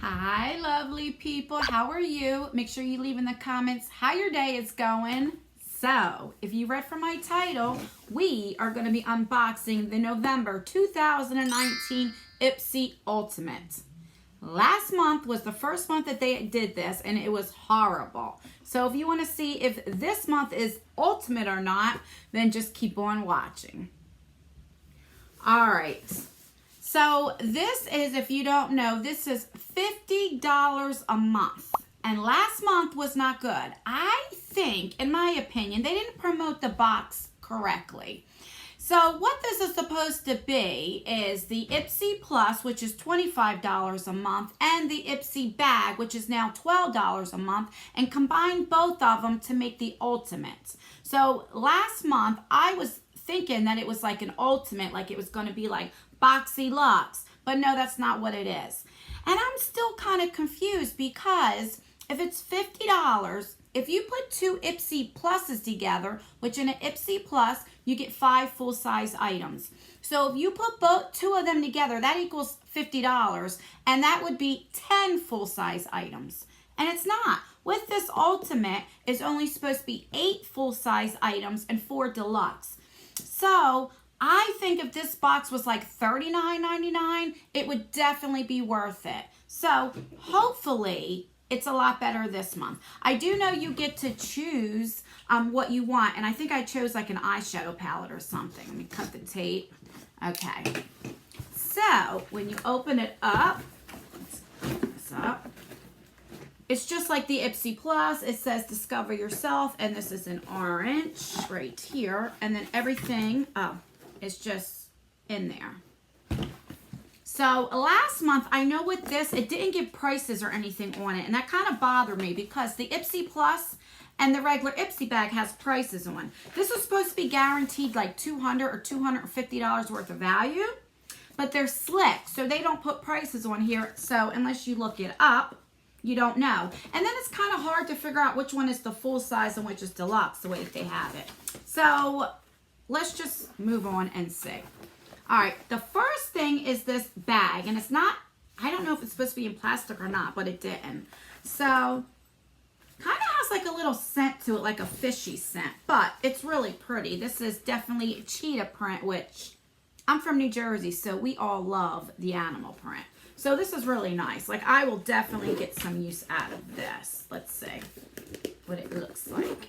Hi, lovely people. How are you? Make sure you leave in the comments how your day is going. So, if you read from my title, we are going to be unboxing the November 2019 Ipsy Ultimate. Last month was the first month that they did this, and it was horrible. So, if you want to see if this month is Ultimate or not, then just keep on watching. All right. So this is, if you don't know, this is $50 a month. And last month was not good. I think, in my opinion, they didn't promote the box correctly. So what this is supposed to be is the Ipsy Plus, which is $25 a month, and the Ipsy Bag, which is now $12 a month, and combine both of them to make the Ultimate. So last month, I was thinking that it was like an Ultimate, like it was going to be like Boxy Luxe, but no, that's not what it is. And I'm still kind of confused because if it's $50, if you put two Ipsy Pluses together, which in an Ipsy Plus, you get 5 full-size items. So if you put two of them together, that equals $50, and that would be 10 full-size items. And it's not. With this Ultimate, it's only supposed to be 8 full-size items and 4 deluxe. So I think if this box was like $39.99, it would definitely be worth it. So hopefully it's a lot better this month. I do know you get to choose what you want, and I think I chose like an eyeshadow palette or something. Let me cut the tape. Okay. So when you open it up, let's open this up. It's just like the Ipsy Plus. It says Discover Yourself, and this is in orange right here. And then everything, it's just in there. So last month, I know with this, it didn't give prices or anything on it. And that kind of bothered me because the Ipsy Plus and the regular Ipsy Bag has prices on. This is supposed to be guaranteed like $200 or $250 worth of value. But they're slick, so they don't put prices on here. So unless you look it up, you don't know. And then it's kind of hard to figure out which one is the full size and which is deluxe, the way that they have it. So let's just move on and see. All right, the first thing is this bag, and it's not, I don't know if it's supposed to be in plastic or not, but it didn't. So kind of has like a little scent to it, like a fishy scent, but it's really pretty. This is definitely cheetah print, which I'm from New Jersey, so we all love the animal print. So this is really nice. Like, I will definitely get some use out of this. Let's see what it looks like.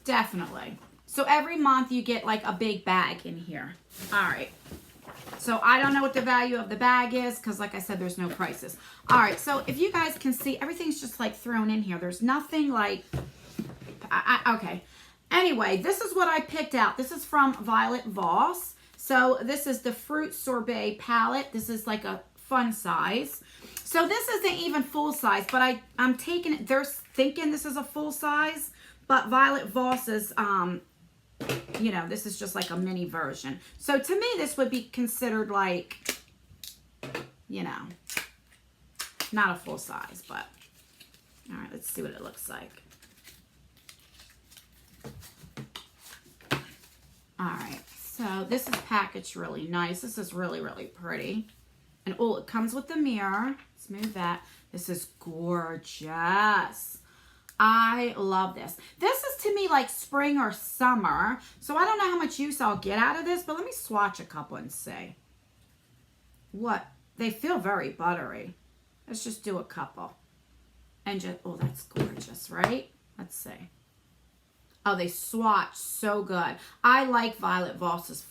Definitely. So every month you get like a big bag in here. All right. So I don't know what the value of the bag is because, like I said, there's no prices. All right. So if you guys can see, everything's just like thrown in here. There's nothing like, okay. Anyway, this is what I picked out. This is from Violet Voss. So this is the Fruit Sorbet palette. This is like a fun size. So this isn't even full size, but I'm taking it. They're thinking this is a full size, but Violet Voss is, you know, this is just like a mini version. So to me, this would be considered like, you know, not a full size, but all right, let's see what it looks like. All right. So this is packaged really nice. This is really, really pretty. And oh, it comes with the mirror. Let's move that. This is gorgeous. I love this. This is to me like spring or summer. So I don't know how much use I'll get out of this, but let me swatch a couple and see. What? They feel very buttery. Let's just do a couple. And just, oh, that's gorgeous, right? Let's see. Oh, they swatch so good. I like Violet Voss's.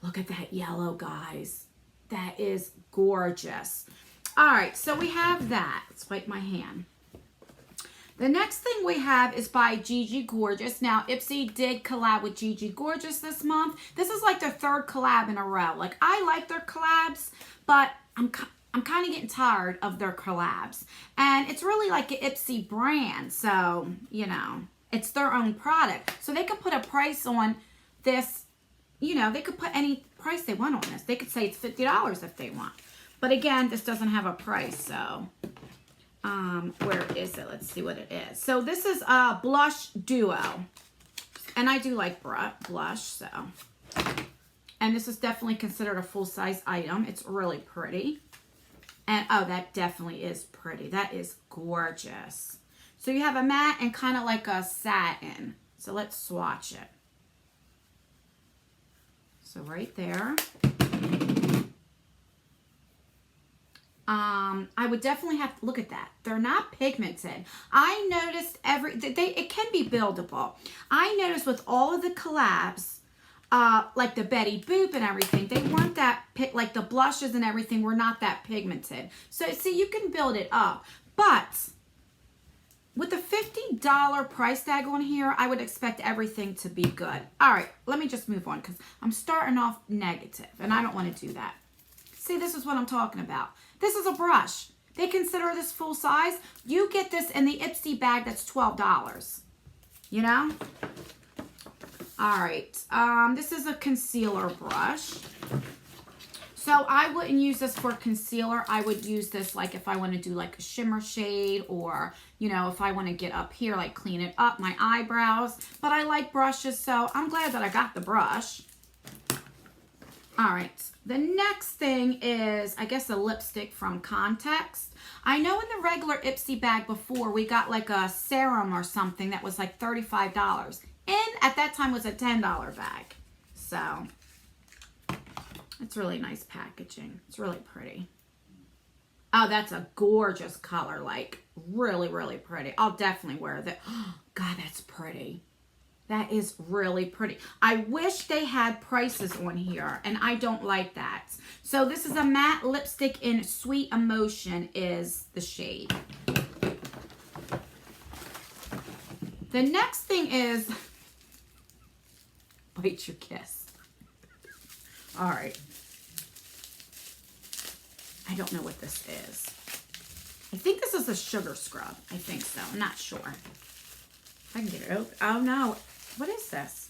Look at that yellow, guys. That is gorgeous. All right, so we have that. Let's wipe my hand. The next thing we have is by Gigi Gorgeous. Now, Ipsy did collab with Gigi Gorgeous this month. This is like their 3rd collab in a row. Like, I like their collabs, but I'm kind of getting tired of their collabs. And it's really like an Ipsy brand, so, you know, it's their own product. So they could put a price on this, you know, they could put any price they want on this. They could say it's $50 if they want. But again, this doesn't have a price, so where is it? Let's see what it is. So this is a blush duo. And I do like blush, so. And this is definitely considered a full-size item. It's really pretty. And oh, that definitely is pretty. That is gorgeous. So you have a matte and kind of like a satin. So let's swatch it. So right there. I would definitely have to look at that. They're not pigmented. I noticed it can be buildable. I noticed with all of the collabs, like the Betty Boop and everything, they weren't that, like the blushes and everything were not that pigmented. So see, you can build it up. But with the $50 price tag on here, I would expect everything to be good. All right, let me just move on because I'm starting off negative and I don't want to do that. See, this is what I'm talking about. This is a brush. They consider this full size. You get this in the Ipsy bag that's $12. You know? All right. This is a concealer brush. So I wouldn't use this for concealer. I would use this like if I want to do like a shimmer shade or, you know, if I want to get up here, like clean it up, my eyebrows. But I like brushes, so I'm glad that I got the brush. All right. The next thing is, I guess, a lipstick from Context. I know in the regular Ipsy bag before, we got like a serum or something that was like $35. And at that time was a $10 bag. So it's really nice packaging. It's really pretty. Oh, that's a gorgeous color. Like really, really pretty. I'll definitely wear that. Oh, God, that's pretty. That is really pretty. I wish they had prices on here, and I don't like that. So this is a matte lipstick in Sweet Emotion is the shade. The next thing is Bite Your Kiss. All right. I don't know what this is. I think this is a sugar scrub. I think so. I'm not sure. If I can get it open. Oh, no. What is this?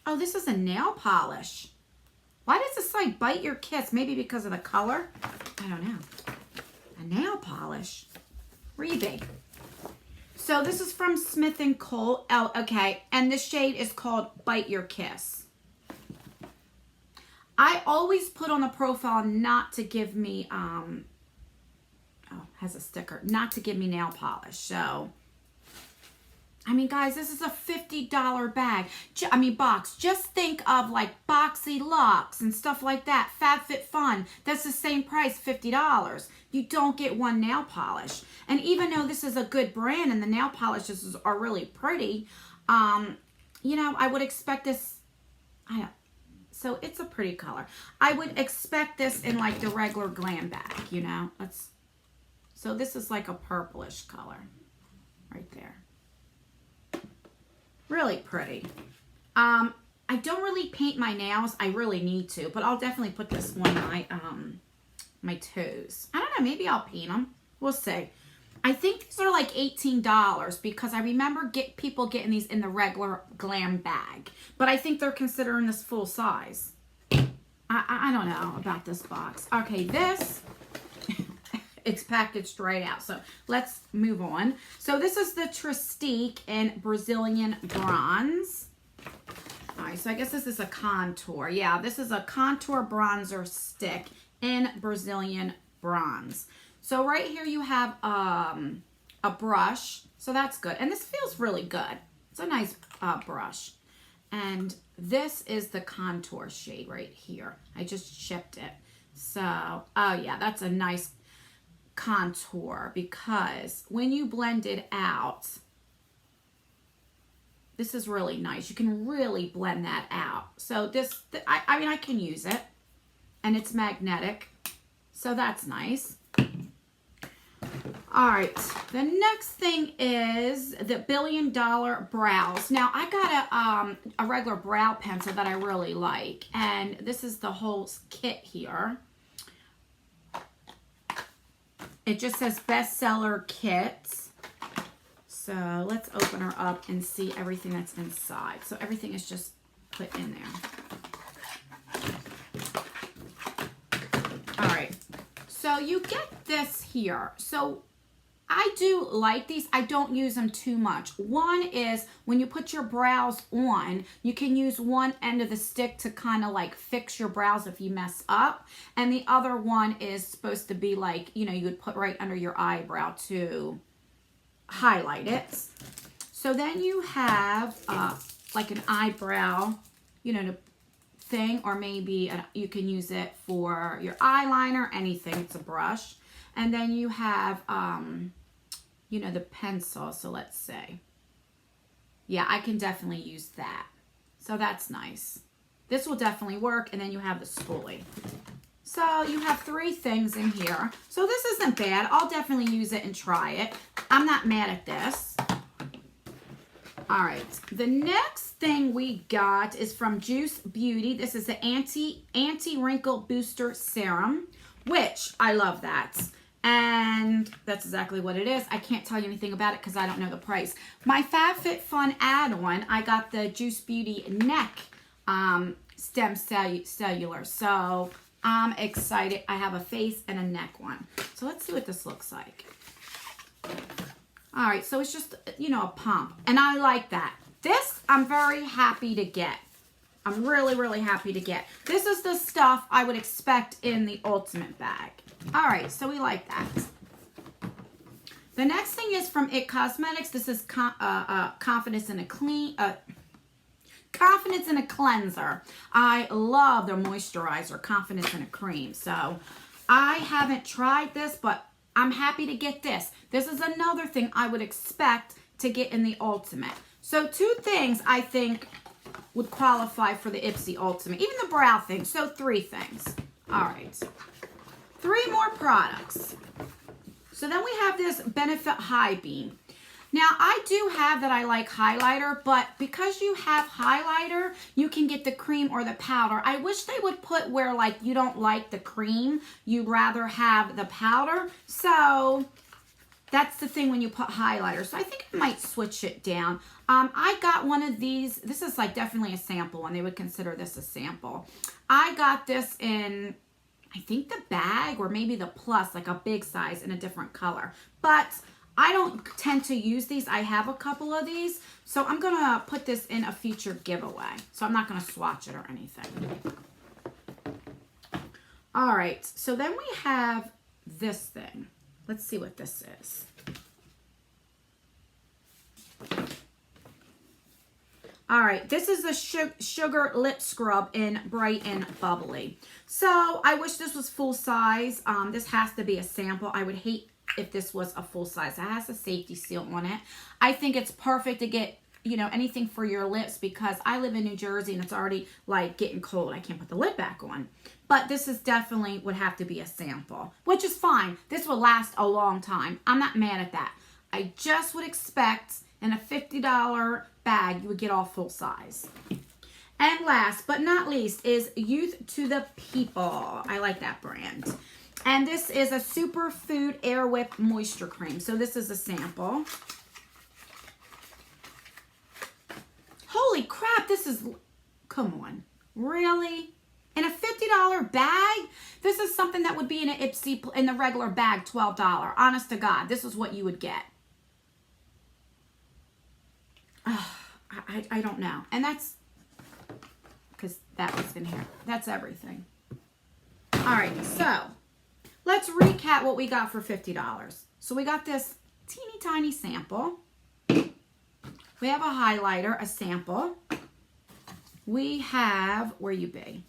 Oh, this is a nail polish. Why does this say Bite Your Kiss? Maybe because of the color? I don't know. A nail polish. Rebate. So this is from Smith & Cole. Oh, okay. And the shade is called Bite Your Kiss. I always put on the profile not to give me, has a sticker, not to give me nail polish. So, I mean, guys, this is a $50 bag. Box. Just think of like Boxy Luxe and stuff like that. FabFitFun. That's the same price, $50. You don't get one nail polish. And even though this is a good brand and the nail polishes are really pretty, you know, I would expect this, so it's a pretty color. I would expect this in like the regular glam bag, you know. So this is like a purplish color right there. Really pretty. I don't really paint my nails. I really need to, but I'll definitely put this on my my toes. I don't know, maybe I'll paint them. We'll see. I think these are like $18 because I remember people getting these in the regular glam bag, but I think they're considering this full size. I don't know about this box. Okay, this it's packaged right out. So let's move on. So this is the Tristique in Brazilian Bronze. All right, so I guess this is a contour. Yeah, this is a contour bronzer stick in Brazilian Bronze. So right here you have a brush. So that's good. And this feels really good. It's a nice brush. And this is the contour shade right here. I just shipped it. So, oh yeah, that's a nice contour because when you blend it out, this is really nice. You can really blend that out. So this, I mean, I can use it and it's magnetic. So that's nice. All right, the next thing is the $1 Billion Brows. Now, I got a regular brow pencil that I really like, and this is the whole kit here. It just says bestseller kit. So let's open her up and see everything that's inside. So everything is just put in there. All right. So you get this here. So I do like these. I don't use them too much. One is when you put your brows on, you can use one end of the stick to kind of like fix your brows if you mess up. And the other one is supposed to be like, you know, you would put right under your eyebrow to highlight it. So then you have like an eyebrow, you know, thing, or maybe you can use it for your eyeliner, anything. It's a brush. And then you have, you know, the pencil. So let's say, yeah, I can definitely use that. So that's nice. This will definitely work. And then you have the spoolie. So you have 3 things in here. So this isn't bad. I'll definitely use it and try it. I'm not mad at this. All right, the next thing we got is from Juice Beauty. This is the Anti-Wrinkle Booster Serum, which I love that. And that's exactly what it is. I can't tell you anything about it because I don't know the price. My FabFitFun add-on, I got the Juice Beauty Neck Stem Cellular. So I'm excited. I have a face and a neck one. So let's see what this looks like. All right, so it's just, you know, a pump. And I like that. This, I'm very happy to get. I'm really, really happy to get. This is the stuff I would expect in the Ultimate bag. All right, so we like that. The next thing is from It Cosmetics. This is Confidence in a Cleanser. I love their moisturizer, Confidence in a Cream. So I haven't tried this, but I'm happy to get this. This is another thing I would expect to get in the Ultimate. So 2 things I think would qualify for the Ipsy Ultimate. Even the brow thing. So 3 things. All right. 3 more products. So then we have this Benefit High Beam. Now, I do have that I like highlighter, but because you have highlighter, you can get the cream or the powder. I wish they would put where, like, you don't like the cream, you'd rather have the powder. So that's the thing when you put highlighter. So I think I might switch it down. I got one of these. This is like definitely a sample, and they would consider this a sample. I got this in, I think, the bag or maybe the plus, like a big size in a different color. But I don't tend to use these. I have a couple of these. So I'm going to put this in a featured giveaway. So I'm not going to swatch it or anything. All right. So then we have this thing. Let's see what this is. All right. This is the Sugar Lip Scrub in Bright and Bubbly. So I wish this was full size. This has to be a sample. I would hate if this was a full size. It has a safety seal on it. I think it's perfect to get, you know, anything for your lips because I live in New Jersey and it's already like getting cold. I can't put the lid back on. But this is definitely would have to be a sample, which is fine. This will last a long time. I'm not mad at that. I just would expect in a $50 bag, you would get all full size. And last but not least is Youth to the People. I like that brand. And this is a Superfood Air Whip Moisture Cream. So this is a sample. Holy crap, this is, come on, really? In a $50 bag? This is something that would be in an Ipsy, in the regular bag, $12. Honest to God, this is what you would get. I don't know. And that's, because that was in here. That's everything. All right, so let's recap what we got for $50. So we got this teeny tiny sample. We have a highlighter, a sample. We have, where you be?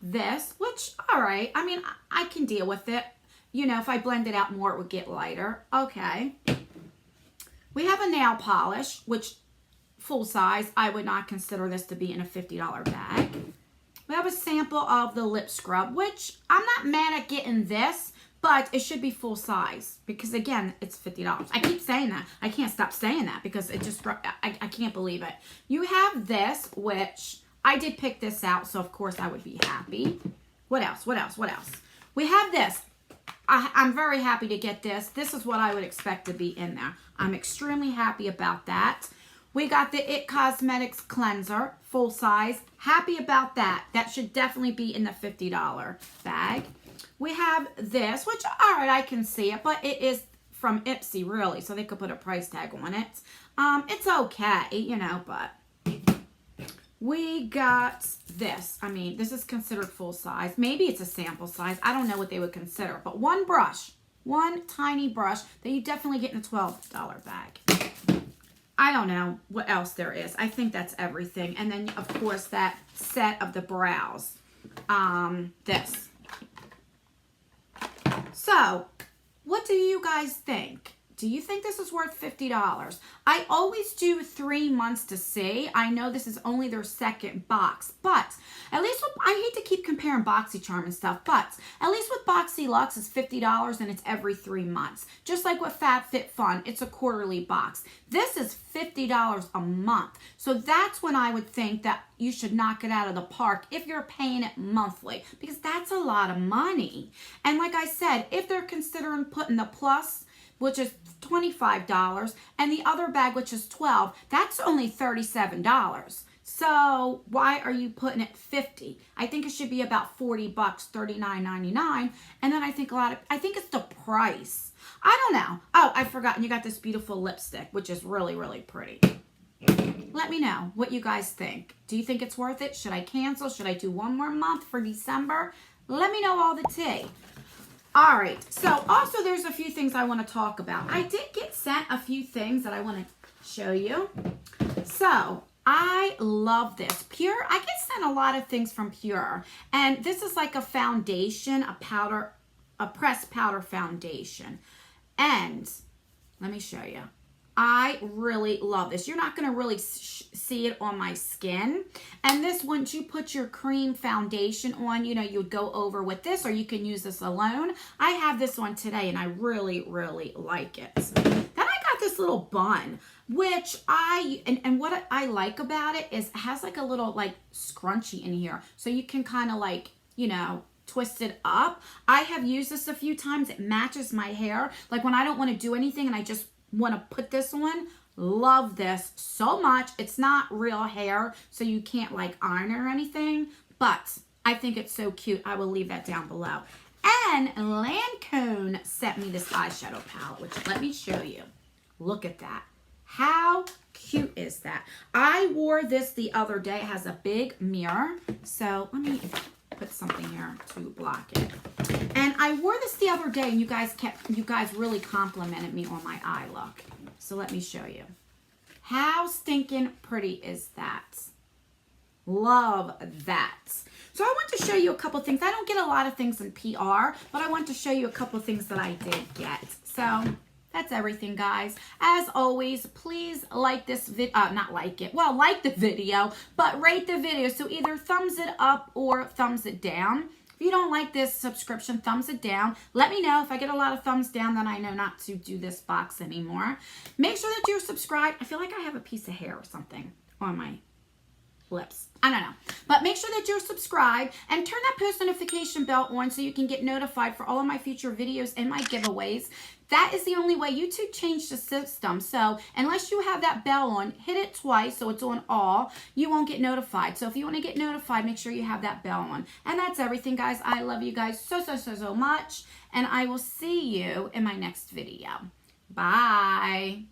This, which, all right. I mean, I can deal with it. You know, if I blend it out more, it would get lighter. Okay. We have a nail polish, which full size. I would not consider this to be in a $50 bag. We have a sample of the lip scrub, which I'm not mad at getting this, but it should be full size because, again, it's $50. I keep saying that. I can't stop saying that because it just, I can't believe it. You have this, which I did pick this out, so of course I would be happy. What else? What else? What else? We have this. I'm very happy to get this. This is what I would expect to be in there. I'm extremely happy about that. We got the It Cosmetics Cleanser, full size. Happy about that. That should definitely be in the $50 bag. We have this, which, all right, I can see it, but it is from Ipsy, really, so they could put a price tag on it. It's okay, you know, but we got this. I mean, this is considered full size. Maybe it's a sample size. I don't know what they would consider, but one brush, one tiny brush that you definitely get in a $12 bag. I don't know what else there is. I think that's everything. And then, of course, that set of the brows. This. So, what do you guys think? Do you think this is worth $50? I always do 3 months to see. I know this is only their second box, but at least with, I hate to keep comparing BoxyCharm and stuff, but at least with BoxyLuxe it's $50 and it's every 3 months. Just like with FabFitFun, it's a quarterly box. This is $50 a month. So that's when I would think that you should knock it out of the park if you're paying it monthly, because that's a lot of money. And like I said, if they're considering putting the plus, which is $25, and the other bag, which is $12, that's only $37. So why are you putting it $50? I think it should be about $40, $39.99. And then I think I think it's the price. I don't know. Oh, I forgot. You got this beautiful lipstick, which is really, really pretty. Let me know what you guys think. Do you think it's worth it? Should I cancel? Should I do one more month for December? Let me know all the tea. All right, so also there's a few things I want to talk about. I did get sent a few things that I want to show you. So I love this. Pure, I get sent a lot of things from Pure. And this is like a foundation, a powder, a pressed powder foundation. And let me show you. I really love this. You're not going to really see it on my skin. And this, once you put your cream foundation on, you know, you would go over with this, or you can use this alone. I have this on today, and I really, really like it. Then I got this little bun, which and what I like about it is it has like a little like scrunchie in here. So you can kind of like, you know, twist it up. I have used this a few times. It matches my hair. Like when I don't want to do anything and I just want to put this on, love this so much. It's not real hair, so you can't like iron or anything, but I think it's so cute. I will leave that down below. And Lancome sent me this eyeshadow palette, which let me show you. Look at that. How cute is that? I wore this the other day. It has a big mirror, so let me put something here to block it. And I wore this the other day, and you guys really complimented me on my eye look. So let me show you. How stinking pretty is that? Love that. So I want to show you a couple things. I don't get a lot of things in PR, but I want to show you a couple things that I did get. So that's everything, guys. As always, please like this video, not like it, well, like the video, but rate the video. So either thumbs it up or thumbs it down. If you don't like this subscription, thumbs it down. Let me know. If I get a lot of thumbs down, then I know not to do this box anymore. Make sure that you're subscribed. I feel like I have a piece of hair or something on my lips. I don't know. But make sure that you're subscribed and turn that post notification bell on so you can get notified for all of my future videos and my giveaways. That is the only way. YouTube changed the system. So unless you have that bell on, hit it twice so it's on all. You won't get notified. So if you want to get notified, make sure you have that bell on. And that's everything, guys. I love you guys so much. And I will see you in my next video. Bye.